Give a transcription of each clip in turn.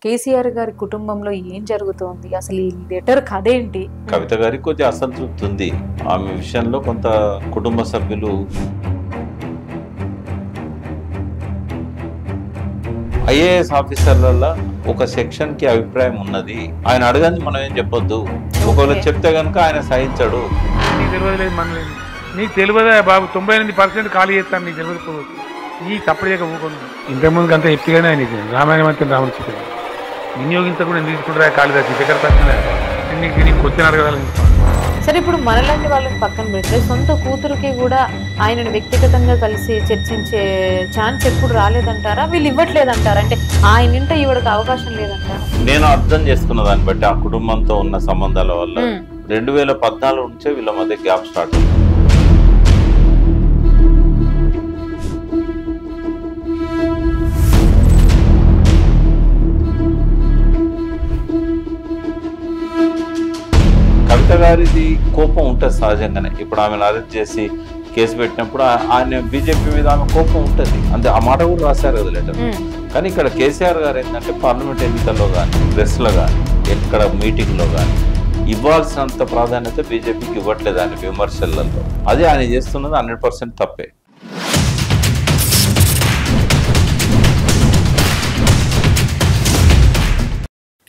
కేసీఆర్ గారి కుటుంబంలో ఏం జరుగుతోంది, అసలు ఈ లెటర్ కథ ఏంటి? కవిత గారికి కొద్దిగా అసంతృప్తి ఉంది. ఆమె విషయంలో కొంత కుటుంబ సభ్యులు ఐఏఎస్ ఆఫీసర్లలో ఒక సెక్షన్ కి అభిప్రాయం ఉన్నది. ఆయన అడగని మనం ఏం చెప్పొద్దు. ఒకవేళ చెప్తే కనుక ఆయన సహించడు. నీకు తెలియదా బాబు? 98% ఖాళీ చేస్తాను, నీకు తెలియదు. ఈ తప్పుడు చేయక ఊకొని ఇంతకుముందుకు అంతా ఎప్పిగానే ఆయనకి రామాయణం అంతా రాముడు చెప్పారు. వినియోగించకుండా తీసుకుంటారా కాళిదాసి దగ్గర పక్కన నీకు క్వశ్చన్ అడగాలి. సరే, ఇప్పుడు మనలాంటి వాళ్ళని పక్కన పెడితే సొంత కూతురుకి కూడా ఆయనను వ్యక్తిగతంగా కలిసి చర్చించే ఛాన్స్ ఎప్పుడు రాలేదంటారా? వీళ్ళు ఇవ్వట్లేదంటారా? అంటే ఆయన ఇంట ఇవ్వడానికి అవకాశం లేదంటారా? నేను అర్థం చేసుకున్న దాన్ని బట్టి ఆ కుటుంబంతో ఉన్న సంబంధాల వల్ల 2014 నుంచే వీళ్ళ మధ్య గ్యాప్ స్టార్ట్ అయింది. కవిత గారిది కోపం ఉంటుంది సహజంగానే. ఇప్పుడు ఆమెను అరెస్ట్ చేసి కేసు పెట్టినప్పుడు ఆయన బీజేపీ మీద ఆమె కోపం ఉంటుంది. అంతే, ఆ మాట కూడా రాశారు కదా లెటర్. కానీ ఇక్కడ కేసీఆర్ గారు ఏంటంటే పార్లమెంట్ ఎన్నికల్లో కానీ, ప్రెస్లో కానీ, ఎక్కడ మీటింగ్లో కానీ ఇవ్వాల్సినంత ప్రాధాన్యత బీజేపీకి ఇవ్వట్లేదు ఆయన విమర్శలలో. అదే ఆయన చేస్తున్నది 100% తప్పే.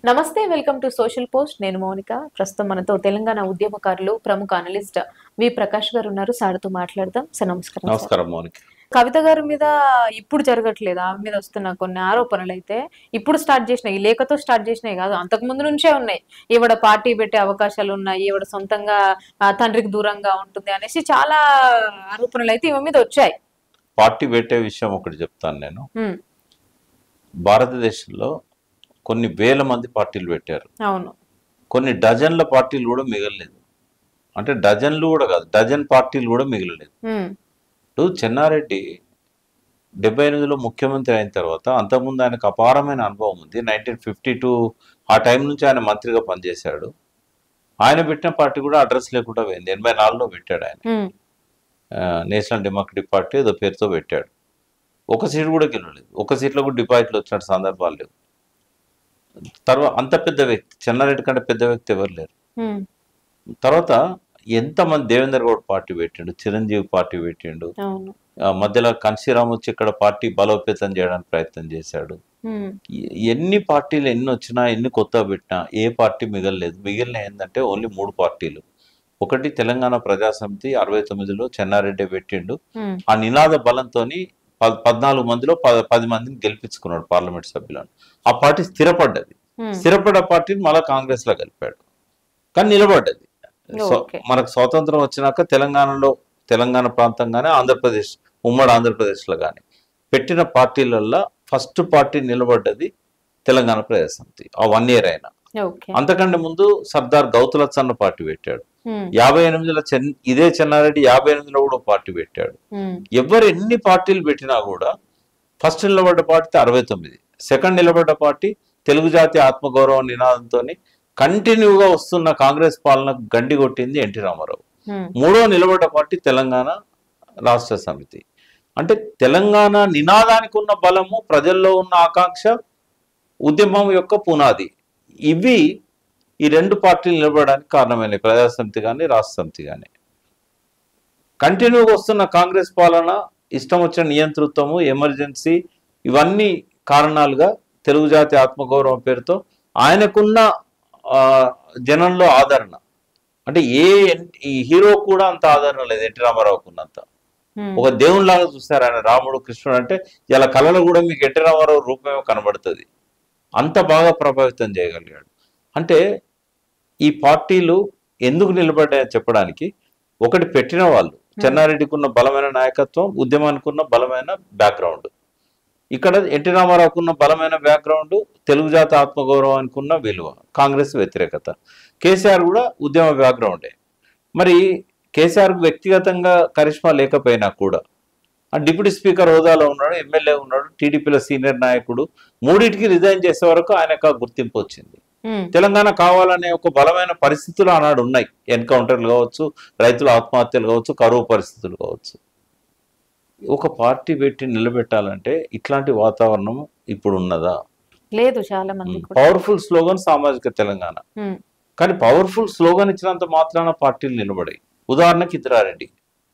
నమస్తే, వెల్కమ్ టు సోషల్ పోస్ట్. నేను మౌనిక. ప్రస్తుతం మనతో తెలంగాణ ఉద్యమకారులు, ప్రముఖ అనలిస్ట్ వి ప్రకాష్ గారు ఉన్నారు. సార్తో మాట్లాడదాం. సార్ నమస్కారం. నమస్కారం మౌనిక. కవిత గారి మీద ఇప్పుడు జరగట్లేదు, ఆమె మీద వస్తున్న కొన్ని ఆరోపణలు అయితే ఇప్పుడు స్టార్ట్ చేసినాయి, ఈ లేఖతో స్టార్ట్ చేసినాయి కాదు, అంతకు ముందు నుంచే ఉన్నాయి. ఈవిడ పార్టీ పెట్టే అవకాశాలు ఉన్నాయి, ఈవిడ సొంతంగా తండ్రికి దూరంగా ఉంటుంది అనేసి చాలా ఆరోపణలు అయితే ఈమె మీద వచ్చాయి. పార్టీ పెట్టే విషయం ఒకటి చెప్తాను నేను. భారతదేశంలో కొన్ని వేల మంది పార్టీలు పెట్టారు. అవును, కొన్ని డజన్ల పార్టీలు కూడా మిగలలేదు. అంటే డజన్లు కూడా కాదు, డజన్ పార్టీలు కూడా మిగలలేదు. ఇప్పుడు చెన్నారెడ్డి 78లో ముఖ్యమంత్రి అయిన తర్వాత, అంతకుముందు ఆయనకు అపారమైన అనుభవం ఉంది. 1952 ఆ టైం నుంచి ఆయన మంత్రిగా పనిచేశాడు. ఆయన పెట్టిన పార్టీ కూడా అడ్రస్ లేకుండా పోయింది. 84లో పెట్టాడు ఆయన. నేషనల్ డెమోక్రటిక్ పార్టీ ఏదో పేరుతో పెట్టాడు. ఒక సీటు కూడా గెలవలేదు. ఒక సీట్లో కూడా డిపాజిట్లు వచ్చినట్టు సందర్భాలు లేవు. తర్వాత అంత పెద్ద వ్యక్తి, చెన్నారెడ్డి కంటే పెద్ద వ్యక్తి ఎవరు లేరు. తర్వాత ఎంతమంది, దేవేందర్ గౌడ్ పార్టీ పెట్టిండు, చిరంజీవి పార్టీ పెట్టిండు, మధ్యలో కన్సీరామ్ వచ్చి ఇక్కడ పార్టీ బలోపేతం చేయడానికి ప్రయత్నం చేశాడు. ఎన్ని పార్టీలు ఎన్ని వచ్చినా, ఎన్ని కొత్త పెట్టినా ఏ పార్టీ మిగలలేదు. మిగిలిన ఏంటంటే ఓన్లీ 3 పార్టీలు. ఒకటి తెలంగాణ ప్రజాసమితి 69లో చెన్నారెడ్డి పెట్టిండు. ఆ నినాద బలంతో 14 మందిలో 10 మందిని గెలిపించుకున్నాడు పార్లమెంట్ సభ్యులను. ఆ పార్టీ స్థిరపడ్డది. స్థిరపడ్డ పార్టీని మళ్ళా కాంగ్రెస్ లో కలిపాడు, కానీ నిలబడ్డది. మనకు స్వాతంత్రం వచ్చినాక తెలంగాణ ప్రాంతంగానే ఆంధ్రప్రదేశ్, ఉమ్మడి ఆంధ్రప్రదేశ్ లో కానీ పెట్టిన పార్టీలలో ఫస్ట్ పార్టీ నిలబడ్డది తెలంగాణ ప్రజాసమితి. ఆ 1 year అయినా. అంతకంటే ముందు సర్దార్ గౌతులచ్చన్న పార్టీ పెట్టాడు. 58లో ఇదే చెన్నారెడ్డి 58లో కూడా పార్టీ పెట్టాడు. ఎవరు ఎన్ని పార్టీలు పెట్టినా కూడా ఫస్ట్ నిలబడ్డ పార్టీ 69, సెకండ్ నిలబడ్డ పార్టీ తెలుగు జాతి ఆత్మగౌరవ నినాదంతో కంటిన్యూగా వస్తున్న కాంగ్రెస్ పాలనకు గండి కొట్టింది ఎన్టీ రామారావు. 3వ నిలబడ్డ పార్టీ తెలంగాణ రాష్ట్ర సమితి. అంటే తెలంగాణ నినాదానికి ఉన్న బలము, ప్రజల్లో ఉన్న ఆకాంక్ష, ఉద్యమం యొక్క పునాది, ఇవి ఈ 2 పార్టీలు నిలబడడానికి కారణమైనవి. ప్రజాసమితి కానీ, రాష్ట్ర సమితి కానీ. కంటిన్యూగా వస్తున్న కాంగ్రెస్ పాలన, ఇష్టం వచ్చిన నియంతృత్వము, ఎమర్జెన్సీ, ఇవన్నీ కారణాలుగా తెలుగు జాతి ఆత్మగౌరవం పేరుతో ఆయనకున్న జనంలో ఆదరణ, అంటే ఈ హీరో కూడా అంత ఆదరణ లేదు ఎన్టీ రామారావుకు ఉన్నంత. ఒక దేవునిలాగా చూస్తారు ఆయన, రాముడు కృష్ణుడు అంటే. ఇలా కళలో కూడా మీకు ఎన్టీ రామారావు రూపమే కనబడుతుంది. అంత బాగా ప్రభావితం చేయగలిగాడు. అంటే ఈ పార్టీలు ఎందుకు నిలబడ్డాయని చెప్పడానికి ఒకటి పెట్టిన వాళ్ళు, చెన్నారెడ్డికి ఉన్న బలమైన నాయకత్వం, ఉద్యమానికి ఉన్న బలమైన బ్యాక్గ్రౌండ్. ఇక్కడ ఎన్టీ రామారావుకు ఉన్న బలమైన బ్యాక్గ్రౌండ్, తెలుగు జాతి ఆత్మగౌరవానికి ఉన్న విలువ, కాంగ్రెస్ వ్యతిరేకత. కేసీఆర్ కూడా ఉద్యమ బ్యాక్గ్రౌండే. మరి కేసీఆర్కు వ్యక్తిగతంగా కరిష్మా లేకపోయినా కూడా డిప్యూటీ స్పీకర్ హోదాలో ఉన్నాడు, ఎమ్మెల్యే ఉన్నాడు, టీడీపీలో సీనియర్ నాయకుడు. 3టికి రిజైన్ చేసే వరకు ఆయనకు గుర్తింపు వచ్చింది. తెలంగాణ కావాలనే ఒక బలమైన పరిస్థితులు ఆనాడు ఉన్నాయి. ఎన్కౌంటర్లు కావచ్చు, రైతుల ఆత్మహత్యలు కావచ్చు, కరువు పరిస్థితులు కావచ్చు. ఒక పార్టీ పెట్టి నిలబెట్టాలంటే ఇట్లాంటి వాతావరణం ఇప్పుడు ఉన్నదా? లేదు చాలా మంది కూడా. పవర్ఫుల్ స్లోగన్ సామాజిక తెలంగాణ. ఉమ్, కానీ పవర్ఫుల్ స్లోగన్ ఇచ్చినంత మాత్రాన పార్టీలు నిలబడాయి. ఉదాహరణకి ఇందిరారెడ్డి,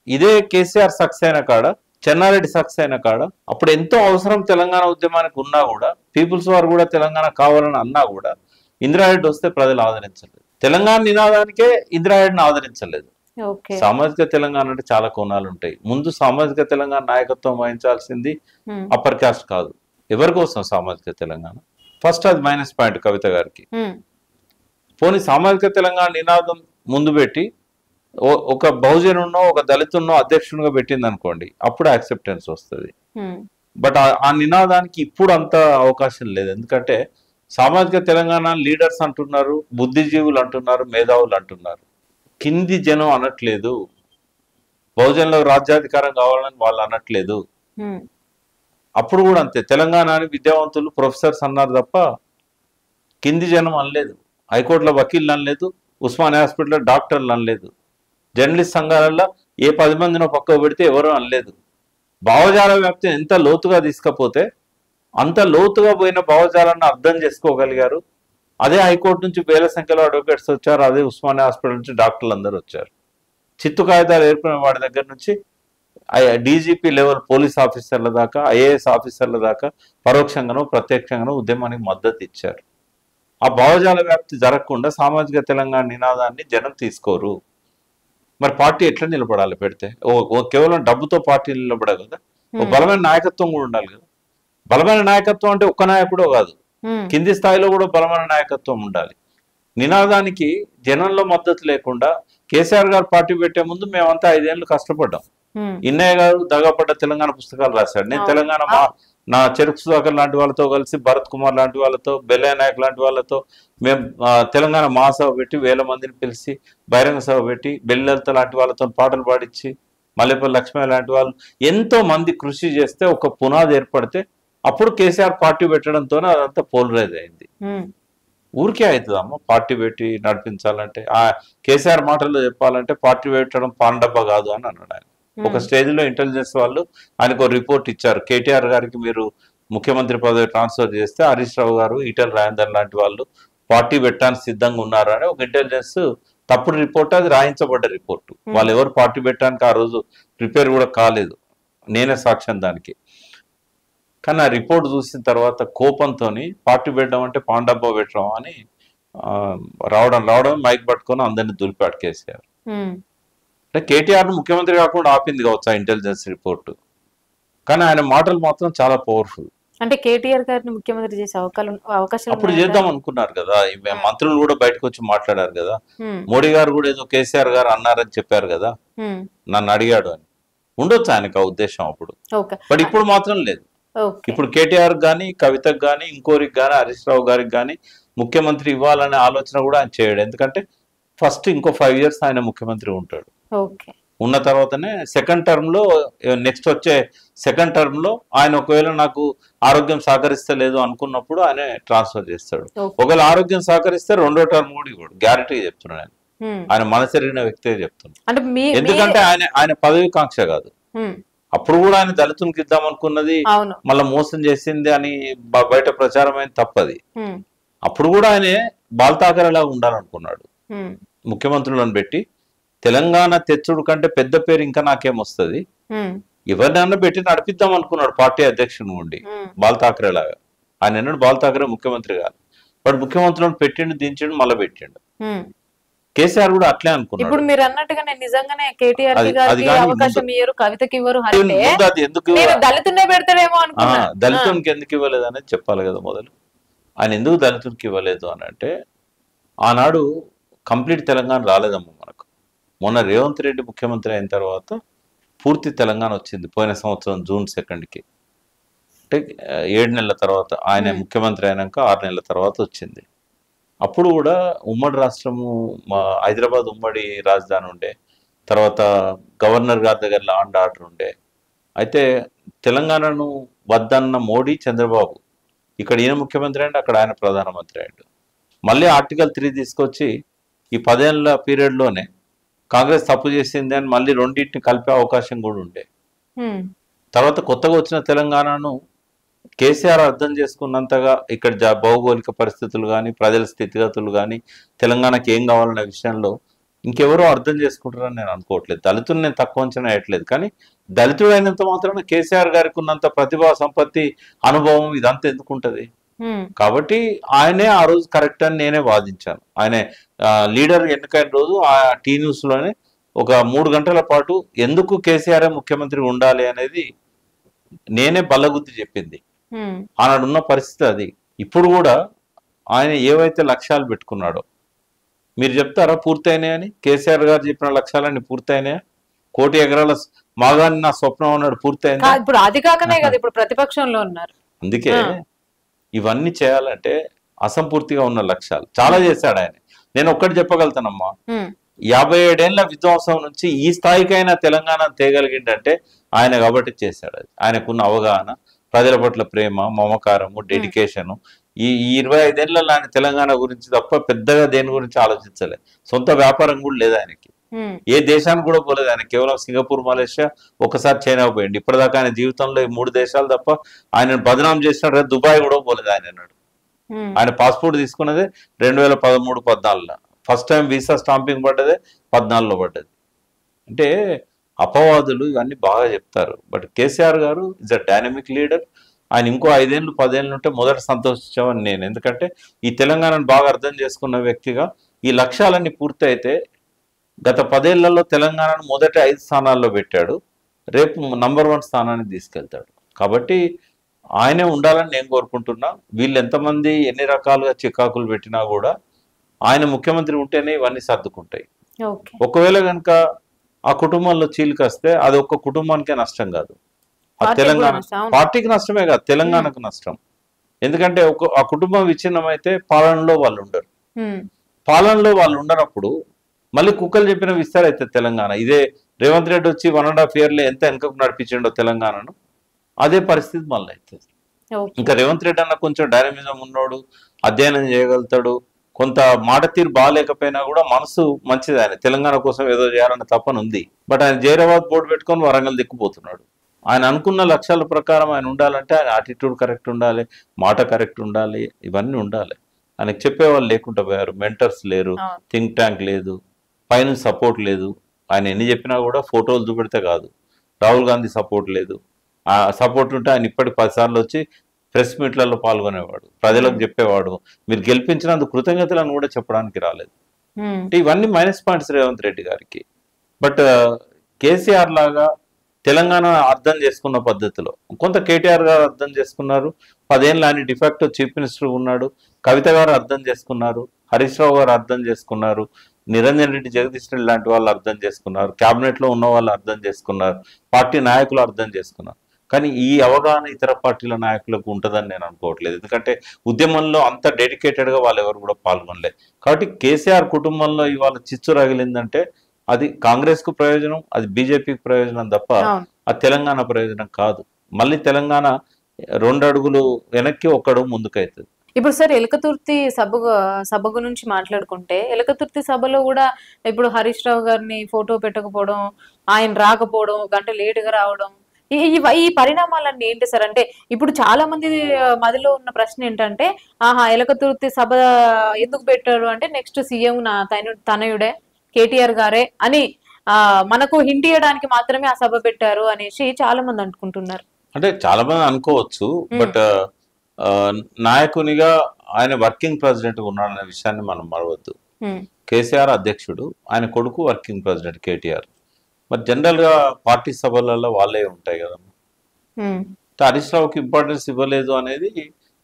ఇదే కేసీఆర్ సక్సెస్ అయిన కాడ, చెన్నారెడ్డి సక్సెస్ అయిన కాడ, అప్పుడు ఎంతో అవసరం తెలంగాణ ఉద్యమానికి ఉన్నా కూడా, పీపుల్స్ వారు కూడా తెలంగాణ కావాలని అన్నా కూడా ఇందిరారెడ్డి వస్తే ప్రజలు ఆదరించలేదు. తెలంగాణ నినాదానికే ఇందిరారెడ్డిని ఆదరించలేదు. ఓకే. సామాజిక తెలంగాణ అంటే చాలా కోణాలు ఉంటాయి. ముందు సామాజిక తెలంగాణ నాయకత్వం వహించాల్సింది ఉమ్, అప్పర్ కాస్ట్ కాదు. ఎవరి కోసం సామాజిక తెలంగాణ? ఫస్ట్ అది మైనస్ పాయింట్ కవిత గారికి. ఉమ్, పోనీ సామాజిక తెలంగాణ నినాదం ముందు పెట్టి ఒక బహుజనున్నో ఒక దళితున్నో అధ్యక్షునిగా పెట్టింది అనుకోండి, అప్పుడు యాక్సెప్టెన్స్ వస్తుంది. ఉమ్, బట్ ఆ నినాదానికి ఇప్పుడు అంత అవకాశం లేదు. ఎందుకంటే సామాజిక తెలంగాణ లీడర్స్ అంటున్నారు, బుద్ధిజీవులు అంటున్నారు, మేధావులు అంటున్నారు. కింది జనం అనట్లేదు. బహుజనులకు రాజ్యాధికారం కావాలని వాళ్ళు అనట్లేదు. ఉమ్, అప్పుడు కూడా అంతే, తెలంగాణ అని విద్యావంతులు ప్రొఫెసర్స్ అన్నారు తప్ప కింది జనం అనలేదు. హైకోర్టులో వకీళ్ళు అనలేదు, ఉస్మానియా హాస్పిటల్లో డాక్టర్లు అనలేదు, జర్నలిస్ట్ సంఘాలలో ఏ 10 మందినో పక్కకు పెడితే ఎవరూ అనలేదు. భావజాల వ్యాప్తి ఎంత లోతుగా తీసుకపోతే అంత లోతుగా పోయిన భావజాలాన్ని అర్థం చేసుకోగలిగారు. అదే హైకోర్టు నుంచి వేల సంఖ్యలో అడ్వకేట్స్ వచ్చారు, అదే ఉస్మానియా హాస్పిటల్ నుంచి డాక్టర్లు అందరూ వచ్చారు. చిత్తు కాగితాలు ఏర్పడిన వాడి దగ్గర నుంచి డీజీపీ లెవెల్ పోలీస్ ఆఫీసర్ల దాకా, ఐఏఎస్ ఆఫీసర్ల దాకా పరోక్షంగానో ప్రత్యక్షంగానో ఉద్యమానికి మద్దతు ఇచ్చారు. ఆ భావజాల వ్యాప్తి జరగకుండా సామాజిక తెలంగాణ నినాదాన్ని జనం తీసుకోరు. మరి పార్టీ ఎట్లా నిలబడాలి? పెడితే కేవలం డబ్బుతో పార్టీ నిలబడదు కదా, ఒక బలమైన నాయకత్వం కూడా ఉండాలి కదా. బలమైన నాయకత్వం అంటే ఒక్క నాయకుడో కాదు, కింది స్థాయిలో కూడా బలమైన నాయకత్వం ఉండాలి. నినాదానికి జనంలో మద్దతు లేకుండా కేసీఆర్ గారు పార్టీ పెట్టే ముందు మేమంతా 5 ఏళ్ళు కష్టపడ్డాం. ఇన్నయ్య గారు దగాపడ్డ తెలంగాణ పుస్తకాలు రాశాడు. నేను తెలంగాణ నా చెరుకు సుధాకర్ లాంటి వాళ్ళతో కలిసి, భరత్ కుమార్ లాంటి వాళ్ళతో, బెల్లయ్య నాయక్ లాంటి వాళ్ళతో మేము తెలంగాణ మహాసభ పెట్టి 1000 మందిని పిలిచి, బహిరంగ సభ పెట్టి, బెల్లెలత లాంటి వాళ్ళతో పాటలు పాడించి, మల్లెపల్లి లక్ష్మయ్య లాంటి వాళ్ళు ఎంతో మంది కృషి చేస్తే ఒక పునాది ఏర్పడితే అప్పుడు కేసీఆర్ పార్టీ పెట్టడంతోనే అదంతా పోలరైజ్ అయింది. ఊరికే అవుతుందమ్మా పార్టీ పెట్టి నడిపించాలంటే. ఆ కేసీఆర్ మాటల్లో చెప్పాలంటే పార్టీ పెట్టడం పాండబ్బ కాదు అని అన్నాడు ఆయన. ఒక స్టేజ్ లో ఇంటెలిజెన్స్ వాళ్ళు ఆయనకు రిపోర్ట్ ఇచ్చారు, కేటీఆర్ గారికి మీరు ముఖ్యమంత్రి పదవి ట్రాన్స్ఫర్ చేస్తే హరీష్ రావు గారు, ఈటెల రాజేందర్ లాంటి వాళ్ళు పార్టీ పెట్టడానికి సిద్ధంగా ఉన్నారు అని ఒక ఇంటెలిజెన్స్ తప్పుడు రిపోర్ట్, అది రాయించబడ్డ రిపోర్టు. వాళ్ళు ఎవరు పార్టీ పెట్టడానికి ఆ రోజు ప్రిపేర్ కూడా కాలేదు, నేనే సాక్ష్యం దానికి. కానీ ఆ రిపోర్ట్ చూసిన తర్వాత కోపంతో పార్టీ పెట్టడం అంటే పాండబ్బ పెట్టడం అని రావడం మైక్ పట్టుకొని అందరినీ దులిపాడు కేసీఆర్. అంటే కేటీఆర్ ను ముఖ్యమంత్రి కాకుండా ఆపింది కావచ్చు ఆ ఇంటెలిజెన్స్ రిపోర్టు. కానీ ఆయన మాటలు మాత్రం చాలా పవర్ఫుల్. అంటే కేటీఆర్ గారిని ముఖ్యమంత్రి చేసే అవకాశం అప్పుడు చేద్దాం అనుకున్నారు కదా, మంత్రులు కూడా బయటకు వచ్చి మాట్లాడారు కదా. మోడీ గారు కూడా ఏదో కేసీఆర్ గారు అన్నారని చెప్పారు కదా, నన్ను అడిగాడు అని. ఉండొచ్చు ఆయనకు ఆ ఉద్దేశం అప్పుడు, బట్ ఇప్పుడు మాత్రం లేదు. ఇప్పుడు కేటీఆర్ గాని, కవితకు గాని, ఇంకోరికి గాని, హరీష్ రావు గారికి గాని ముఖ్యమంత్రి ఇవ్వాలనే ఆలోచన కూడా ఆయన చేయడు. ఎందుకంటే ఫస్ట్ ఇంకో 5 years ఆయన ముఖ్యమంత్రి ఉంటాడు. ఉన్న తర్వాతనే సెకండ్ టర్మ్ లో, నెక్స్ట్ వచ్చే సెకండ్ టర్మ్ లో ఆయన ఒకవేళ నాకు ఆరోగ్యం సహకరిస్తలేదు అనుకున్నప్పుడు ఆయన ట్రాన్స్ఫర్ చేస్తాడు. ఒకవేళ ఆరోగ్యం సహకరిస్తే 2వ టర్మ్ కూడా ఇవ్వడు, గ్యారెంటీగా చెప్తున్నాను. ఆయన మనసెరిగిన వ్యక్తే చెప్తున్నాడు. ఎందుకంటే ఆయన పదవి కాంక్ష కాదు. అప్పుడు కూడా ఆయన దళితునికి ఇద్దాం అనుకున్నది మళ్ళీ మోసం చేసింది అని బయట ప్రచారం అయిన తప్పది. అప్పుడు కూడా ఆయన బాల్తాకరలాగా ఉండాలనుకున్నాడు. ముఖ్యమంత్రులను పెట్టి తెలంగాణ తెచ్చుడు కంటే పెద్ద పేరు ఇంకా నాకేమొస్తుంది, ఎవరినైనా పెట్టి నడిపిద్దాం అనుకున్నాడు పార్టీ అధ్యక్షుడు ఉండి, బాల్తాకరేలాగా. ఆయన ఎన్నడు బాల్తాకరే ముఖ్యమంత్రి కాదు, బట్ ముఖ్యమంత్రులను పెట్టిండు, దించిండు, మళ్ళీ పెట్టిండు. కేసీఆర్ కూడా అట్లే అనుకున్నాడు. ఇప్పుడు మీరు అన్నట్టుగానే నిజంగానే కేటీఆర్ గారికి అవకాశం ఇవ్వరు, కవితకి ఇవ్వరు, దళితున్నే పెడతాడేమో అనుకున్నా. దళితునికి ఎందుకు ఇవ్వలేదు అనేది చెప్పాలి కదా మొదలు. ఆయన ఎందుకు దళితునికి ఇవ్వలేదు అని అంటే, ఆనాడు కంప్లీట్ తెలంగాణ రాలేదమ్మా మనకు. మొన్న రేవంత్ రెడ్డి ముఖ్యమంత్రి అయిన తర్వాత పూర్తి తెలంగాణ వచ్చింది పోయిన సంవత్సరం June 2కి. అంటే 7 నెలల తర్వాత, ఆయన ముఖ్యమంత్రి అయినాక 6 నెలల తర్వాత వచ్చింది. అప్పుడు కూడా ఉమ్మడి రాష్ట్రము, హైదరాబాద్ ఉమ్మడి రాజధాని ఉండే, తర్వాత గవర్నర్ గారి దగ్గర లా అండ్ ఆర్డర్ ఉండే. అయితే తెలంగాణను వద్దన్న మోడీ, చంద్రబాబు, ఇక్కడ ఈయన ముఖ్యమంత్రి అంటే అక్కడ ఆయన ప్రధానమంత్రి అయ్యాడు. మళ్ళీ Article 3 తీసుకొచ్చి ఈ 10 ఏళ్ల పీరియడ్లోనే కాంగ్రెస్ తప్పు చేసింది అని మళ్ళీ రెండింటిని కలిపే అవకాశం కూడా ఉండే. తర్వాత కొత్తగా వచ్చిన తెలంగాణను కేసీఆర్ అర్థం చేసుకున్నంతగా ఇక్కడ భౌగోళిక పరిస్థితులు కానీ ప్రజల స్థితిగతులు కానీ తెలంగాణకి ఏం కావాలనే విషయంలో ఇంకెవరో అర్థం చేసుకుంటారని నేను అనుకోవట్లేదు. దళితులు నేను తక్కువ అంచనా వేయట్లేదు, కానీ దళితుడు అయినంత మాత్రాన కేసీఆర్ గారికి ఉన్నంత ప్రతిభా సంపత్తి అనుభవం ఇదంతా ఎందుకుంటది? కాబట్టి ఆయనే ఆ రోజు కరెక్ట్ అని నేనే వాదించాను. ఆయన లీడర్ ఎన్నికైన రోజు ఆ టీ న్యూస్ లోనే ఒక 3 గంటల పాటు ఎందుకు కేసీఆర్ ముఖ్యమంత్రి ఉండాలి అనేది నేనే బల్లగుద్ది చెప్పింది. ఆనాడున్న పరిస్థితి అది. ఇప్పుడు కూడా ఆయన ఏవైతే లక్ష్యాలు పెట్టుకున్నాడో మీరు చెప్తారా పూర్తయినాయని? కేసీఆర్ గారు చెప్పిన లక్ష్యాలన్నీ పూర్తయినాయా? 1 కోటి ఎకరాల మాగాన్ని నా స్వప్నం అన్నాడు, పూర్తయింది. ఇప్పుడు అది కాకనే కదా ఇప్పుడు ప్రతిపక్షంలో ఉన్నారు. అందుకే ఇవన్నీ చేయాలంటే అసంపూర్తిగా ఉన్న లక్ష్యాలు చాలా చేశాడు ఆయన. నేను ఒక్కటి చెప్పగలుగుతానమ్మా, 57 ఏళ్ల విధ్వంసం నుంచి ఈ స్థాయికైనా తెలంగాణ తేగలిగిందంటే ఆయన కాబట్టి చేశాడు. అది ఆయనకున్న అవగాహన, ప్రజల పట్ల ప్రేమ, మమకారము, డెడికేషను. ఈ 25 ఏళ్లలో ఆయన తెలంగాణ గురించి తప్ప పెద్దగా దేని గురించి ఆలోచించలే. సొంత వ్యాపారం కూడా లేదు ఆయనకి, ఏ దేశానికి కూడా పోలేదు ఆయన. కేవలం సింగపూర్, మలేషియా, ఒకసారి చైనా పోయింది. ఇప్పటిదాకా ఆయన జీవితంలో ఈ 3 దేశాలు తప్ప ఆయన బదనాం చేసినట్టు దుబాయ్ కూడా పోలేదు ఆయన అన్నాడు. ఆయన పాస్పోర్ట్ తీసుకున్నదే 2013-14లో. ఫస్ట్ టైం వీసా స్టాంపింగ్ పడ్డదే 14లో పడ్డది. అంటే అపవాదులు ఇవన్నీ బాగా చెప్తారు. బట్ కేసీఆర్ గారు ఇస్ అ డైనమిక్ లీడర్. ఆయన ఇంకో 5 ఏళ్ళు 10 ఏళ్ళు ఉంటే మొదట సంతోషించామని నేను. ఎందుకంటే ఈ తెలంగాణను బాగా అర్థం చేసుకున్న వ్యక్తిగా ఈ లక్ష్యాలన్నీ పూర్తి అయితే గత 10 ఏళ్లలో తెలంగాణను మొదటి 5 స్థానాల్లో పెట్టాడు, రేపు నంబర్ 1 స్థానాన్ని తీసుకెళ్తాడు. కాబట్టి ఆయనే ఉండాలని నేను కోరుకుంటున్నా. వీళ్ళు ఎంతమంది ఎన్ని రకాలుగా చికాకులు పెట్టినా కూడా ఆయన ముఖ్యమంత్రి ఉంటేనే ఇవన్నీ సర్దుకుంటాయి. ఒకవేళ కనుక ఆ కుటుంబంలో చీలికొస్తే అది ఒక్క కుటుంబానికే నష్టం కాదు, ఆ తెలంగాణ పార్టీకి నష్టమే కాదు, తెలంగాణకు నష్టం. ఎందుకంటే ఆ కుటుంబం విచ్ఛిన్నమైతే పాలనలో వాళ్ళు ఉండరు. పాలనలో వాళ్ళు ఉండనప్పుడు మళ్ళీ కుక్కలు చెప్పిన విస్తారైతే తెలంగాణ. ఇదే రేవంత్ రెడ్డి వచ్చి 1.5 years ఎంత వెనకకు నడిపించిండో తెలంగాణను, అదే పరిస్థితి మళ్ళీ అవుతుంది. ఇంకా రేవంత్ రెడ్డి అన్న కొంచెం డైనమిజం ఉన్నోడు, అధ్యయనం చేయగలుగుతాడు, కొంత మాట తీరు బాగాలేకపోయినా కూడా మనసు మంచిది. ఆయన తెలంగాణ కోసం ఏదో చేయాలన్న తపన ఉంది. బట్ ఆయన జైరాబాద్ బోర్డు పెట్టుకొని వరంగల్ దిక్కుపోతున్నాడు. ఆయన అనుకున్న లక్ష్యాల ప్రకారం ఆయన ఉండాలంటే ఆయన యాటిట్యూడ్ కరెక్ట్ ఉండాలి, మాట కరెక్ట్ ఉండాలి, ఇవన్నీ ఉండాలి. ఆయనకు చెప్పేవాళ్ళు లేకుండా పోయారు, మెంటర్స్ లేరు, థింక్ ట్యాంక్ లేదు, పైన సపోర్ట్ లేదు. ఆయన ఎన్ని చెప్పినా కూడా ఫోటోలు చూపెడితే కాదు. రాహుల్ గాంధీ సపోర్ట్ లేదు. ఆ సపోర్ట్ ఉంటే ఆయన ఇప్పటికి 10 సార్లు వచ్చి ప్రెస్ మీట్లలో పాల్గొనేవాడు, ప్రజలకు చెప్పేవాడు. మీరు గెలిపించినందుకు కృతజ్ఞతలను కూడా చెప్పడానికి రాలేదు. అంటే ఇవన్నీ మైనస్ పాయింట్స్ రేవంత్ రెడ్డి గారికి. బట్ కేసీఆర్ లాగా తెలంగాణ అర్థం చేసుకున్న పద్ధతిలో కొంత కేటీఆర్ గారు అర్థం చేసుకున్నారు. 10 ఏళ్ళు ఆయన డిఫాక్టో చీఫ్ మినిస్టర్ ఉన్నాడు. కవిత గారు అర్థం చేసుకున్నారు, హరీష్ రావు గారు అర్థం చేసుకున్నారు, నిరంజన్ రెడ్డి, జగదీష్ రెడ్డి లాంటి వాళ్ళు అర్థం చేసుకున్నారు, క్యాబినెట్ లో ఉన్న వాళ్ళు అర్థం చేసుకున్నారు, పార్టీ నాయకులు అర్థం చేసుకున్నారు. కానీ ఈ అవగాహన ఇతర పార్టీల నాయకులకు ఉంటుందని నేను అనుకోవట్లేదు. ఎందుకంటే ఉద్యమంలో అంత డెడికేటెడ్ గా వాళ్ళు ఎవరు కూడా పాల్గొనలేదు. కాబట్టి కేసీఆర్ కుటుంబంలో ఇవాళ చిచ్చు రగిలిందంటే అది కాంగ్రెస్ కు ప్రయోజనం, అది బీజేపీకి ప్రయోజనం తప్ప అది తెలంగాణ ప్రయోజనం కాదు. మళ్ళీ తెలంగాణ 2 అడుగులు వెనక్కి 1 అడుగు ముందుకైతుంది. ఇప్పుడు సార్ ఎలకతుర్తి సభ గురించి మాట్లాడుకుంటే, ఎలకతుర్తి సభలో కూడా ఇప్పుడు హరీష్ రావు గారిని ఫోటో పెట్టకపోవడం, ఆయన రాకపోవడం, 1 గంట లేటుగా రావడం, ఈ పరిణామాలన్నీ ఏంటి సార్? అంటే ఇప్పుడు చాలా మంది మదిలో ఉన్న ప్రశ్న ఏంటంటే, ఎలకతుర్తి సభ ఎందుకు పెట్టారు అంటే నెక్స్ట్ సీఎం నా తనయుడే కేటీఆర్ గారే అని మనకు హింట్ ఇవ్వడానికి మాత్రమే ఆ సభ పెట్టారు అనేసి చాలా మంది అనుకుంటున్నారు. అంటే చాలా మంది అనుకోవచ్చు, బట్ నాయకునిగా ఆయన వర్కింగ్ ప్రెసిడెంట్ ఉన్నాడనే విషయాన్ని మనం మరవద్దు. కేసీఆర్ అధ్యక్షుడు, ఆయన కొడుకు వర్కింగ్ ప్రెసిడెంట్ కేటీఆర్. మరి జనరల్ గా పార్టీ సభలలో వాళ్ళే ఉంటాయి కదమ్మా. హరీష్ రావుకి ఇంపార్టెన్స్ ఇవ్వలేదు అనేది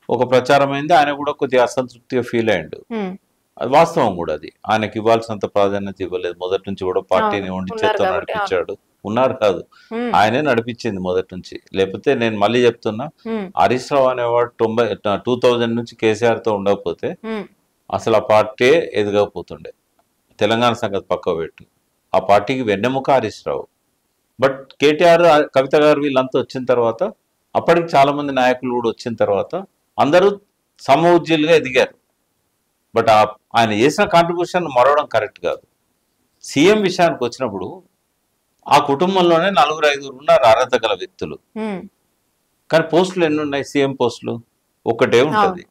ఒక ప్రచారం అయింది. ఆయన కూడా కొద్దిగా అసంతృప్తిగా ఫీల్ అయ్యిండు. అది వాస్తవం కూడా. అది ఆయనకి ఇవ్వాల్సినంత ప్రాధాన్యత ఇవ్వలేదు. మొదటి నుంచి కూడా పార్టీని ఉండి చేత్తో నడిపించాడు. ఉన్నారు కాదు, ఆయనే నడిపించింది మొదటి నుంచి. లేకపోతే నేను మళ్ళీ చెప్తున్నా, హరీష్ రావు అనేవాడు 2000 నుంచి కేసీఆర్ తో ఉండకపోతే అసలు ఆ పార్టీ ఎదగకపోతుండే. తెలంగాణ సంగతి పక్క పెట్టు, ఆ పార్టీకి వెన్నెముక హరీష్ రావు. బట్ కేటీఆర్, కవిత గారు వీళ్ళంతా వచ్చిన తర్వాత, అప్పటికి చాలా మంది నాయకులు కూడా వచ్చిన తర్వాత అందరూ సమఉజ్జీలుగా ఎదిగారు. బట్ ఆయన చేసిన కాంట్రిబ్యూషన్ మరవడం కరెక్ట్ కాదు. సీఎం విషయానికి వచ్చినప్పుడు ఆ కుటుంబంలోనే 4-5 ఉన్నారు అర్హత గల వ్యక్తులు. కానీ పోస్టులు ఎన్ని ఉన్నాయి? సీఎం పోస్టులు ఒకటే ఉంటుంది.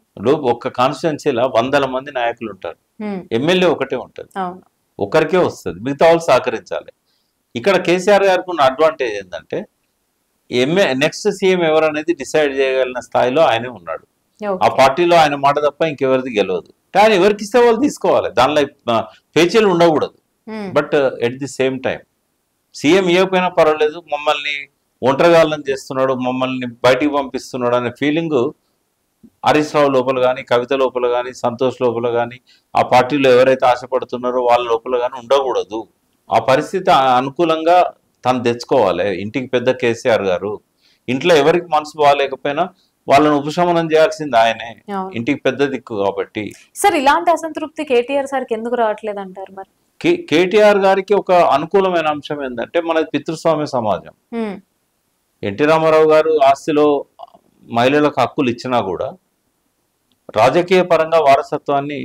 ఒక్క కాన్స్టిట్యున్సీలో 100 మంది నాయకులు ఉంటారు, ఎమ్మెల్యే ఒకటే ఉంటుంది, ఒకరికే వస్తుంది, మిగతా వాళ్ళు సహకరించాలి. ఇక్కడ కేసీఆర్ గారికి ఉన్న అడ్వాంటేజ్ ఏంటంటే నెక్స్ట్ సీఎం ఎవరనేది డిసైడ్ చేయగలిగిన స్థాయిలో ఆయనే ఉన్నాడు. ఆ పార్టీలో ఆయన మాట తప్ప ఇంకెవరిది గెలవదు. కానీ ఎవరికి ఇస్తే వాళ్ళు తీసుకోవాలి, దానిలో పేచీలు ఉండకూడదు. But at the same time CM ఇవ్వకపోయినా పర్వాలేదు, మమ్మల్ని ఒంటరిగాళ్ళని చేస్తున్నాడు, మమ్మల్ని బయటికి పంపిస్తున్నాడు అనే ఫీలింగ్ హరీష్ రావు లోపల కానీ, కవిత లోపల కానీ, సంతోష్ లోపల కానీ, ఆ పార్టీలో ఎవరైతే ఆశపడుతున్నారో వాళ్ళ లోపల కానీ ఉండకూడదు. ఆ పరిస్థితి అనుకూలంగా తను తెచ్చుకోవాలి. ఇంటికి పెద్ద కేసీఆర్ గారు, ఇంట్లో ఎవరికి మనసు బాగాలేకపోయినా వాళ్ళని ఉపశమనం చేయాల్సింది ఆయనే, ఇంటికి పెద్ద దిక్కు కాబట్టి. సార్ ఇలాంటి అసంతృప్తి కేటీఆర్ సార్కి ఎందుకు రావట్లేదు అంటారు? మరి కేటీఆర్ గారికి ఒక అనుకూలమైన అంశం ఏంటంటే మనది పితృస్వామ్య సమాజం. ఎన్టీ రామారావు గారు ఆస్తిలో మహిళలకు హక్కులు ఇచ్చినా కూడా రాజకీయ పరంగా వారసత్వాన్ని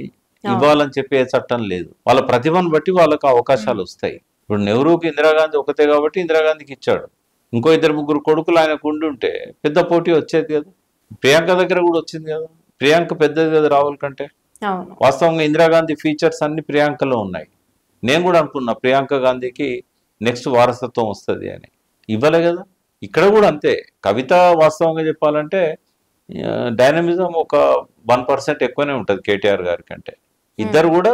ఇవ్వాలని చెప్పే చట్టం లేదు. వాళ్ళ ప్రతిభను బట్టి వాళ్ళకు అవకాశాలు వస్తాయి. ఇప్పుడు నెహ్రూకి ఇందిరాగాంధీ ఒకతే కాబట్టి ఇందిరాగాంధీకి ఇచ్చాడు. ఇంకో 2-3 కొడుకులు ఆయనకు ఉండుంటే పెద్ద పోటీ వచ్చేది కదా. ప్రియాంక దగ్గర కూడా వచ్చింది కదా. ప్రియాంక పెద్దది కదా రాహుల్ కంటే. వాస్తవంగా ఇందిరాగాంధీ ఫీచర్స్ అన్ని ప్రియాంకలో ఉన్నాయి. నేను కూడా అనుకున్నా ప్రియాంక గాంధీకి నెక్స్ట్ వారసత్వం వస్తుంది అని, ఇవ్వలే కదా. ఇక్కడ కూడా అంతే. కవిత వాస్తవంగా చెప్పాలంటే డైనమిజం ఒక 1% ఎక్కువనే ఉంటుంది కేటీఆర్ గారి కంటే. ఇద్దరు కూడా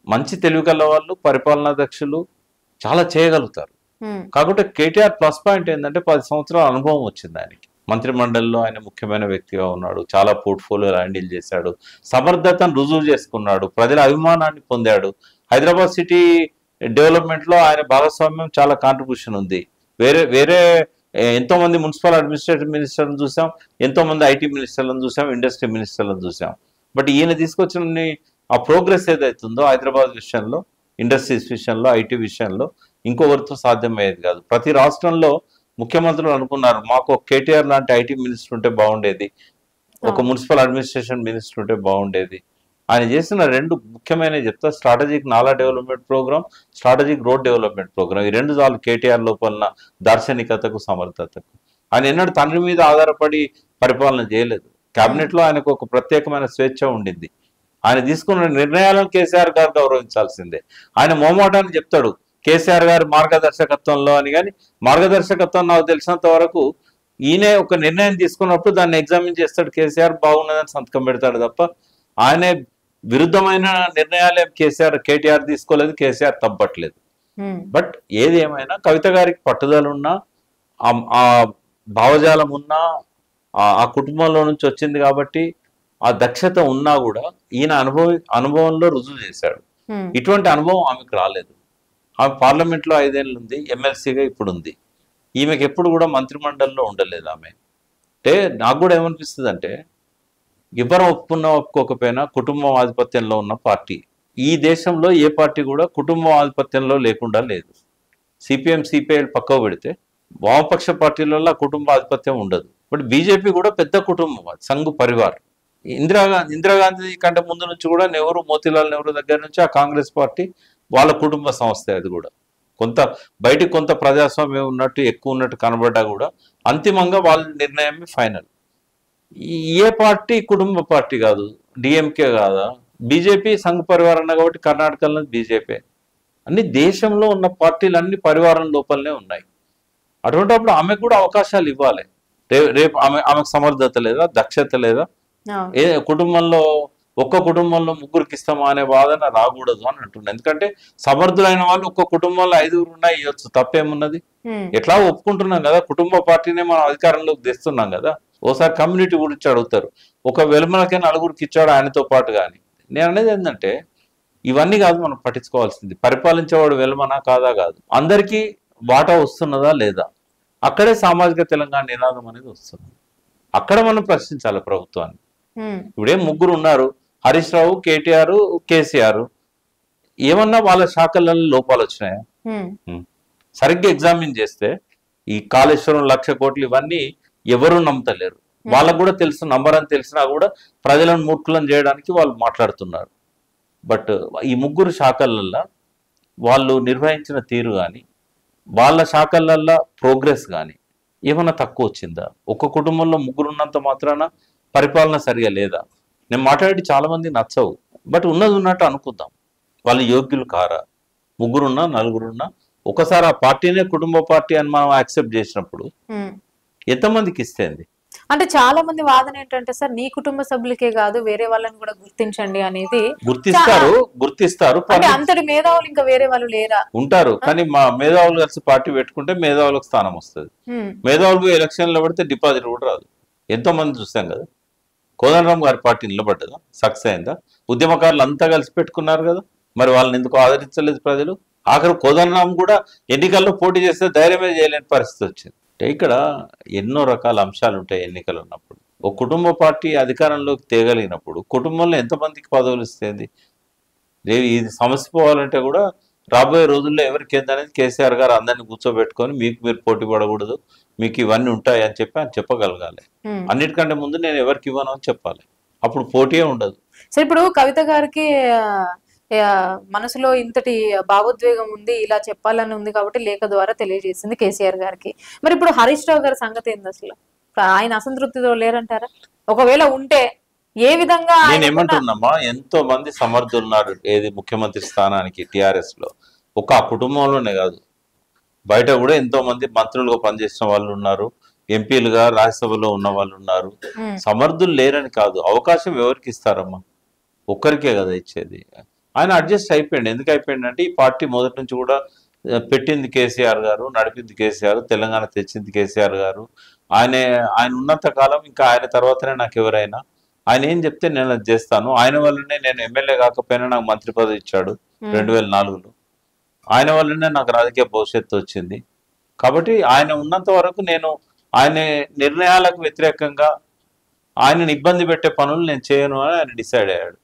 మంచి తెలివి కల వాళ్ళు, పరిపాలనా దక్షులు, చాలా చేయగలుగుతారు. కాబట్టి కేటీఆర్ ప్లస్ పాయింట్ ఏంటంటే 10 సంవత్సరాల అనుభవం వచ్చింది ఆయనకి. మంత్రిమండలిలో ఆయన ముఖ్యమైన వ్యక్తిగా ఉన్నాడు, చాలా పోర్ట్ఫోలియోలు హ్యాండిల్ చేశాడు, సమర్థతను రుజువు చేసుకున్నాడు, ప్రజల అభిమానాన్ని పొందాడు. హైదరాబాద్ సిటీ డెవలప్మెంట్ లో ఆయన భాగస్వామ్యం చాలా కాంట్రిబ్యూషన్ ఉంది. వేరే ఎంతో మంది మున్సిపల్ అడ్మినిస్ట్రేటివ్ మినిస్టర్లను చూసాం, ఎంతో మంది ఐటీ మినిస్టర్లను చూసాం, ఇండస్ట్రీ మినిస్టర్లను చూసాం. బట్ ఈయన తీసుకొచ్చిన ఆ ప్రోగ్రెస్ ఏదైతుందో హైదరాబాద్ విషయంలో, ఇండస్ట్రీస్ విషయంలో, ఐటీ విషయంలో ఇంకొకరితో సాధ్యమయ్యేది కాదు. ప్రతి రాష్ట్రంలో ముఖ్యమంత్రులు అనుకున్నారు మాకు ఒక కేటీఆర్ లాంటి ఐటీ మినిస్టర్ ఉంటే బాగుండేది, ఒక మున్సిపల్ అడ్మినిస్ట్రేషన్ మినిస్టర్ ఉంటే బాగుండేది. ఆయన చేసిన 2 ముఖ్యమైన చెప్తా, strategic nala development programme, strategic road development programme. ఈ 2 చాలు కేటీఆర్ లోపల దార్శనికతకు, సమర్థతకు. ఆయన ఎన్నడూ తండ్రి మీద ఆధారపడి పరిపాలన చేయలేదు. కేబినెట్ లో ఆయనకు ఒక ప్రత్యేకమైన స్వేచ్ఛ ఉండింది. ఆయన తీసుకున్న నిర్ణయాలను కేసీఆర్ గారు గౌరవించాల్సిందే. ఆయన మోమాటాన్ని చెప్తాడు కేసీఆర్ గారు మార్గదర్శకత్వంలో అని, కానీ మార్గదర్శకత్వం నాకు తెలిసినంత వరకు ఈయనే ఒక నిర్ణయం తీసుకున్నప్పుడు దాన్ని ఎగ్జామిన్ చేస్తాడు. కేసీఆర్ బాగున్నదని సంతకం పెడతాడు తప్ప ఆయనే విరుద్ధమైన నిర్ణయాలు కేటీఆర్ తీసుకోలేదు, కేసీఆర్ తప్పట్లేదు. బట్ ఏది ఏమైనా కవిత గారికి పట్టుదల ఉన్నా, ఆ భావజాలం ఉన్నా, ఆ కుటుంబంలో నుంచి వచ్చింది కాబట్టి ఆ దక్షత ఉన్నా కూడా ఈయన అనుభవంలో రుజువు చేశాడు. ఇటువంటి అనుభవం ఆమెకు రాలేదు. ఆమె పార్లమెంట్ లో 5 ఏళ్ళు ఉంది, ఎమ్మెల్సీగా ఇప్పుడు ఉంది. ఈమెకి ఎప్పుడు కూడా మంత్రిమండలిలో ఉండలేదు ఆమె. అంటే నాకు కూడా ఏమనిపిస్తుంది అంటే ఎవరు ఒప్పుకోకపోయినా కుటుంబం ఆధిపత్యంలో ఉన్న పార్టీ ఈ దేశంలో ఏ పార్టీ కూడా కుటుంబం ఆధిపత్యంలో లేకుండా లేదు. సిపిఎం, సిపిఐ పక్కకు పెడితే వామపక్ష పార్టీలలో కుటుంబ ఆధిపత్యం ఉండదు. బట్ బీజేపీ కూడా పెద్ద కుటుంబం, సంఘ్ పరివార్. ఇందిరాగాంధీ కంటే ముందు నుంచి కూడా నెహ్రూ, మోతీలాల్ నెహ్రూ దగ్గర నుంచి ఆ కాంగ్రెస్ పార్టీ వాళ్ళ కుటుంబ సంస్థ. అది కూడా బయటికి కొంత ప్రజాస్వామ్యం ఉన్నట్టు, ఎక్కువ ఉన్నట్టు కనబడ్డా కూడా అంతిమంగా వాళ్ళ నిర్ణయమే ఫైనల్. ఏ పార్టీ కుటుంబ పార్టీ కాదు, డిఎంకే కాదా, బీజేపీ సంఘ్ పరివార్ అన్న కాబట్టి కర్ణాటకలో బీజేపీ. అన్ని దేశంలో ఉన్న పార్టీలు అన్ని పరివారం లోపలనే ఉన్నాయి. అటువంటిప్పుడు ఆమెకు కూడా అవకాశాలు ఇవ్వాలి. రేపు ఆమెకు సమర్థత లేదా, దక్షత లేదా, ఒక్క కుటుంబంలో 3కి ఇస్తామా అనే వాదన రాకూడదు అని అంటున్నాను. ఎందుకంటే సమర్థులైన వాళ్ళు ఒక్క కుటుంబంలో 5 ఉన్నాయి, ఇవ్వచ్చు, తప్పేమున్నది. ఎట్లా ఒప్పుకుంటున్నాం కదా, కుటుంబ పార్టీనే మనం అధికారంలోకి తెస్తున్నాం కదా. ఓసారి కమ్యూనిటీ గురించి అడుగుతారు, ఒక వెలుమలకే 4కి ఇచ్చాడు ఆయనతో పాటు. కానీ నేను అనేది ఏంటంటే ఇవన్నీ కాదు మనం పట్టించుకోవాల్సింది. పరిపాలించేవాడు వెలుమనా కాదా కాదు, అందరికీ వాటా వస్తున్నదా లేదా, అక్కడే సామాజిక తెలంగాణ నినాదం అనేది వస్తుంది. అక్కడ మనం ప్రశ్నించాలి ప్రభుత్వాన్ని. ఇప్పుడే 3 ఉన్నారు, హరీష్ రావు, కేటీఆర్, కేసీఆర్. ఏమన్నా వాళ్ళ శాఖలలో లోపాలు వచ్చినాయా? సరిగ్గా ఎగ్జామిన్ చేస్తే ఈ కాళేశ్వరం 1,00,000 కోట్లు ఇవన్నీ ఎవరు నమ్ముతలేరు. వాళ్ళకు కూడా తెలుసు, నంబర్ అని తెలిసినా కూడా ప్రజలను మూర్ఖులను చేయడానికి వాళ్ళు మాట్లాడుతున్నారు. బట్ ఈ 3 శాఖలల్లో వాళ్ళు నిర్వహించిన తీరు కానీ, వాళ్ళ శాఖలల్లో ప్రోగ్రెస్ కానీ ఏమన్నా తక్కువ వచ్చిందా? ఒక కుటుంబంలో ముగ్గురు ఉన్నంత మాత్రాన పరిపాలన సరిగా లేదా? నేను మాట్లాడి చాలా మంది నచ్చవు, బట్ ఉన్నది ఉన్నట్టు అనుకుందాం. వాళ్ళు యోగ్యులు కారా? ముగ్గురున్నా నలుగురున్నా ఒకసారి ఆ పార్టీనే కుటుంబ పార్టీ అని మనం యాక్సెప్ట్ చేసినప్పుడు ఎంతమందికి ఇస్తేంది? అంటే చాలా మంది వాదన ఏంటంటే సార్, నీ కుటుంబ సభ్యులకే కాదు వేరే వాళ్ళని కూడా గుర్తించండి అనేది. గుర్తిస్తారు అంటే అంతటి మేధావులు ఇంకా వేరే వాళ్ళు లేరా? ఉంటారు, కానీ మా మేధావులు కలిసి పార్టీ పెట్టుకుంటే మేధావులకు స్థానం వస్తుంది. మేధావులు ఎలక్షన్లో పడితే డిపాజిట్ కూడా రాదు. ఎంతో మంది చూస్తాం కదా. కోదండరామ్ గారి పార్టీ నిలబడ్డదా? సక్సెస్ అయిందా? ఉద్యమకారులు అంతా కలిసి పెట్టుకున్నారు కదా, మరి వాళ్ళని ఎందుకు ఆదరించలేదు ప్రజలు? ఆఖరు కోదండరామ్ కూడా ఎన్నికల్లో పోటీ చేస్తే ధైర్యమే చేయలేని పరిస్థితి వచ్చింది. ఇక్కడ ఎన్నో రకాల అంశాలు ఉంటాయి ఎన్నికలు ఉన్నప్పుడు. ఒక కుటుంబ పార్టీ అధికారంలోకి తేగలిగినప్పుడు కుటుంబంలో ఎంతమందికి పదవులు ఇస్తుంది? ఇది సమస్య పోవాలంటే కూడా రాబోయే రోజుల్లో ఎవరికి ఏందనేది కేసీఆర్ గారు అందరినీ కూర్చోబెట్టుకొని మీకు మీరు పోటీ పడకూడదు, మీకు ఇవన్నీ ఉంటాయి అని చెప్పి ఆయన చెప్పగలగాలి. అన్నిటికంటే ముందు నేను ఎవరికి ఇవ్వను అని చెప్పాలి, అప్పుడు పోటీయే ఉండదు. సో ఇప్పుడు కవిత గారికి మనసులో ఇంతటి భావోద్వేగం ఉంది, ఇలా చెప్పాలని ఉంది కాబట్టి లేఖ ద్వారా తెలియజేసింది కేసీఆర్ గారికి. మరి ఇప్పుడు హరీష్ రావు గారి సంగతి ఏంది? అసలు ఆయన అసంతృప్తితో లేరంటారా? ఒకవేళ ఉంటే ఏ విధంగా? నేను ఏమంటున్నామా, ఎంతో మంది సమర్థులు ఉన్నారు ఏది ముఖ్యమంత్రి స్థానానికి టిఆర్ఎస్ లో. ఒక ఆ కుటుంబంలోనే కాదు, బయట కూడా ఎంతో మంది మంత్రులుగా పనిచేసిన వాళ్ళు ఉన్నారు, ఎంపీలుగా రాజ్యసభలో ఉన్న వాళ్ళు ఉన్నారు. సమర్థులు లేరని కాదు, అవకాశం ఎవరికి ఇస్తారమ్మా? ఒక్కరికే కదా ఇచ్చేది. ఆయన అడ్జస్ట్ అయిపోయింది. ఎందుకు అయిపోయింది అంటే ఈ పార్టీ మొదటి నుంచి కూడా పెట్టింది కేసీఆర్ గారు, నడిపింది కేసీఆర్, తెలంగాణ తెచ్చింది కేసీఆర్ గారు. ఆయన ఉన్నంత కాలం ఇంకా ఆయన తర్వాతనే నాకు ఎవరైనా, ఆయన ఏం చెప్తే నేను అది చేస్తాను. ఆయన వల్లనే నేను ఎమ్మెల్యే కాకపోయినా నాకు మంత్రి పదవి ఇచ్చాడు 2004లో. ఆయన వల్లనే నాకు రాజకీయ భవిష్యత్తు వచ్చింది. కాబట్టి ఆయన ఉన్నంత వరకు నేను ఆయన నిర్ణయాలకు వ్యతిరేకంగా ఆయనను ఇబ్బంది పెట్టే పనులు నేను చేయను అని ఆయన డిసైడ్ అయ్యాడు.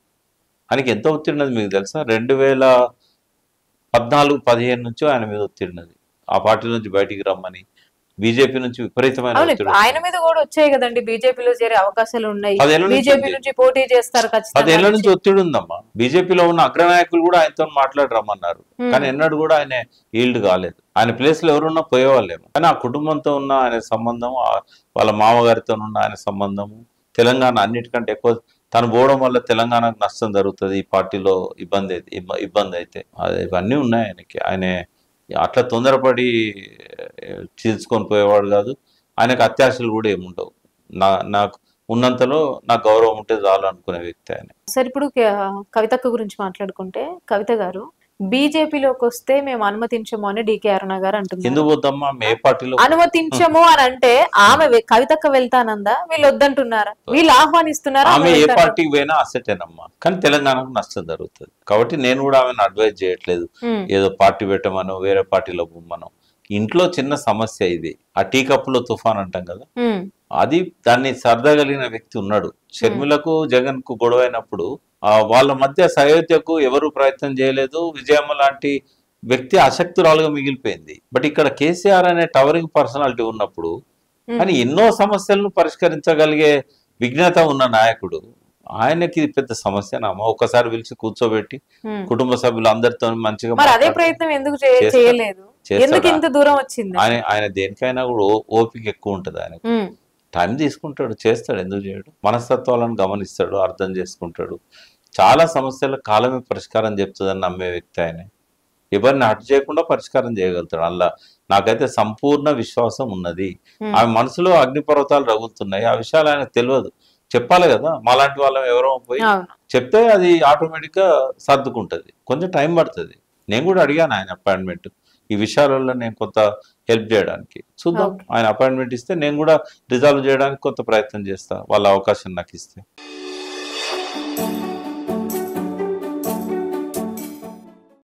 ఆయనకి ఎంత ఒత్తిడి ఉన్నది మీకు తెలుసా? 2014-15 నుంచి ఆయన మీద ఒత్తిడి ఉన్నది, ఆ పార్టీ నుంచి బయటికి రమ్మని. బీజేపీ నుంచి విపరీతమైన ఒత్తిడి. ఆయన మీద కూడా వచ్చాయి కదండి, బీజేపీలో చేరే అవకాశాలు ఉన్నాయి, బీజేపీ నుంచి పోటీ చేస్తారు. 10 ఏళ్ల నుంచి ఒత్తిడి ఉందమ్మా. బీజేపీలో ఉన్న అగ్రనాయకులు కూడా ఆయనతో మాట్లాడి రమ్మన్నారు, కానీ ఎన్నడూ కూడా ఆయన ఈల్డ్ కాలేదు. ఆయన ప్లేస్ లో ఎవరున్నా పోయేవాళ్ళేమో. కానీ ఆ కుటుంబంతో ఉన్న ఆయన సంబంధం, వాళ్ళ మామగారితో ఉన్న ఆయన సంబంధము, తెలంగాణ అన్నిటికంటే ఎక్కువ తను పోవడం వల్ల తెలంగాణకు నష్టం జరుగుతుంది, ఈ పార్టీలో ఇబ్బంది అయితే ఇవన్నీ ఉన్నాయి ఆయనకి. ఆయన అట్లా తొందరపడి చీల్చుకొని పోయేవాడు కాదు. ఆయనకు అత్యాశలు కూడా ఏముండవు. నాకు ఉన్నంతలో నాకు గౌరవం ఉంటే చాలు అనుకునే వ్యక్తి ఆయన. సరే, ఇప్పుడు కవితక్క గురించి మాట్లాడుకుంటే, కవిత గారు బీజేపీలోకి వస్తే మేము అనుమతించము అని డీకే అరుణ గారు అంటున్నారు. ఎందుకు పోద్దమ్మా? ఏ పార్టీలో అనుమతించము అని అంటే ఆమె కవితక్క వెళ్తానందా? వీళ్ళు వద్దంటున్నారా? వీళ్ళు ఆహ్వానిస్తున్నారా? ఆమె ఏ పార్టీకి పోయినా అసెటేనమ్మా, కానీ తెలంగాణకు నష్టం జరుగుతుంది. కాబట్టి నేను కూడా ఆమెను అడ్వైజ్ చేయట్లేదు ఏదో పార్టీ పెట్టమనో వేరే పార్టీలో బొమ్మనో. ఇంట్లో చిన్న సమస్య ఇది, ఆ టీ కప్పులో తుఫాన్ అంటాం కదా, అది దాన్ని సర్దగలిగిన వ్యక్తి ఉన్నాడు. షర్మిలకు జగన్ కు గొడవ అయినప్పుడు వాళ్ళ మధ్య సయోధ్యకు ఎవరు ప్రయత్నం చేయలేదు. విజయమ్మ లాంటి వ్యక్తి అశక్తురాలుగా మిగిలిపోయింది. బట్ ఇక్కడ కేసీఆర్ అనే టవరింగ్ పర్సనాలిటీ ఉన్నప్పుడు, కానీ ఎన్నో సమస్యలను పరిష్కరించగలిగే విజ్ఞత ఉన్న నాయకుడు, ఆయనకి పెద్ద సమస్యనమ్మా. ఒకసారి పిలిచి కూర్చోబెట్టి కుటుంబ సభ్యులు అందరితో మంచిగా అదే ప్రయత్నం ఎందుకు చేయలేదు? ఎందుకు ఇంత దూరం వచ్చింది? ఆయన దేనికైనా కూడా ఓపిక ఎక్కువ ఉంటది. ఆయన టైం తీసుకుంటాడు, చేస్తాడు, ఎందుకు చేయడు? మనస్తత్వాలను గమనిస్తాడు, అర్థం చేసుకుంటాడు. చాలా సమస్యల కాలమే పరిష్కారం చెప్తుందని నమ్మే వ్యక్తి ఆయన. ఎవరిని హట్ చేయకుండా పరిష్కారం చేయగలుగుతాడు. అలా నాకైతే సంపూర్ణ విశ్వాసం ఉన్నది. ఆమె మనసులో అగ్నిపర్వతాలు రగులుతున్నాయి, ఆ విషయాలు ఆయనకు తెలియదు. చెప్పాలి కదా, మాలాంటి వాళ్ళం ఎవరో పోయి చెప్తే అది ఆటోమేటిక్ గా సర్దుకుంటది. కొంచెం టైం పడుతుంది. నేను కూడా అడిగాను ఆయన అపాయింట్మెంట్ ఈ విషయాలలో నేను కొంత హెల్ప్ చేయడానికి. చూద్దాం, ఆయన అపాయింట్మెంట్ ఇస్తే నేను కూడా రిజాల్వ్ చేయడానికి కొంత ప్రయత్నం చేస్తా, వాళ్ళ అవకాశం నాకు ఇస్తే.